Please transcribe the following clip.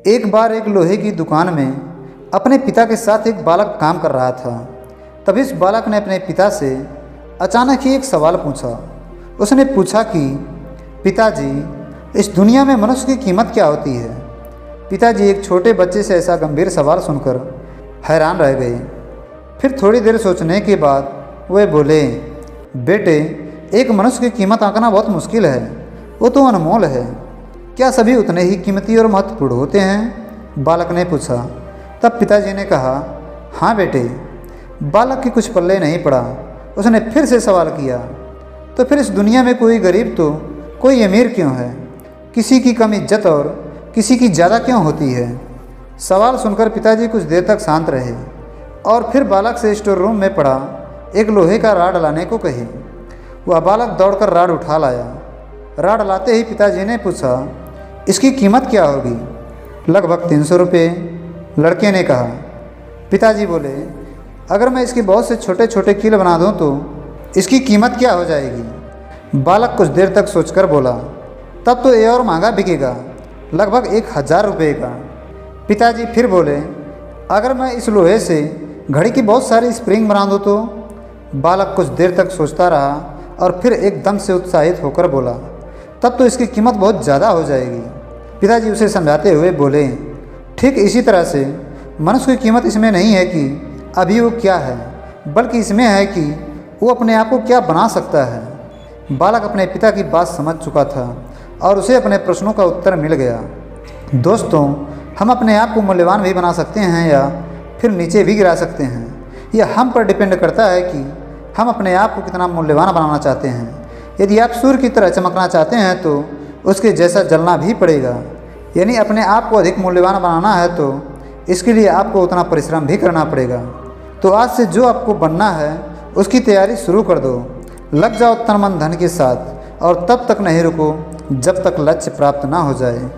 एक बार एक लोहे की दुकान में अपने पिता के साथ एक बालक काम कर रहा था। तभी इस बालक ने अपने पिता से अचानक ही एक सवाल पूछा। उसने पूछा कि पिताजी, इस दुनिया में मनुष्य की कीमत क्या होती है? पिताजी एक छोटे बच्चे से ऐसा गंभीर सवाल सुनकर हैरान रह गए। फिर थोड़ी देर सोचने के बाद वे बोले, बेटे, एक मनुष्य की कीमत आंकना बहुत मुश्किल है। वो तो अनमोल है। क्या सभी उतने ही कीमती और महत्वपूर्ण होते हैं? बालक ने पूछा। तब पिताजी ने कहा, हाँ बेटे। बालक के कुछ पल्ले नहीं पड़ा। उसने फिर से सवाल किया, तो फिर इस दुनिया में कोई गरीब तो कोई अमीर क्यों है? किसी की कम इज्जत और किसी की ज़्यादा क्यों होती है? सवाल सुनकर पिताजी कुछ देर तक शांत रहे और फिर बालक से स्टोर रूम में पड़ा एक लोहे का राड लाने को कही। वह बालक दौड़कर राड उठा लाया। राड लाते ही पिताजी ने पूछा, इसकी कीमत क्या होगी? लगभग 300 रुपये, लड़के ने कहा। पिताजी बोले, अगर मैं इसके बहुत से छोटे छोटे कील बना दूं तो इसकी कीमत क्या हो जाएगी? बालक कुछ देर तक सोचकर बोला, तब तो ये और महंगा बिकेगा, लगभग 1000 रुपये का। पिताजी फिर बोले, अगर मैं इस लोहे से घड़ी की बहुत सारी स्प्रिंग बना दूं तो? बालक कुछ देर तक सोचता रहा और फिर एकदम से उत्साहित होकर बोला, तब तो इसकी कीमत बहुत ज़्यादा हो जाएगी। पिताजी उसे समझाते हुए बोले, ठीक इसी तरह से मनुष्य की कीमत इसमें नहीं है कि अभी वो क्या है, बल्कि इसमें है कि वो अपने आप को क्या बना सकता है। बालक अपने पिता की बात समझ चुका था और उसे अपने प्रश्नों का उत्तर मिल गया। दोस्तों, हम अपने आप को मूल्यवान भी बना सकते हैं या फिर नीचे भी गिरा सकते हैं। यह हम पर डिपेंड करता है कि हम अपने आप को कितना मूल्यवान बनाना चाहते हैं। यदि आप सूर्य की तरह चमकना चाहते हैं तो उसके जैसा जलना भी पड़ेगा। यानी अपने आप को अधिक मूल्यवान बनाना है तो इसके लिए आपको उतना परिश्रम भी करना पड़ेगा। तो आज से जो आपको बनना है उसकी तैयारी शुरू कर दो। लग जाओ तन मन धन के साथ और तब तक नहीं रुको जब तक लक्ष्य प्राप्त ना हो जाए।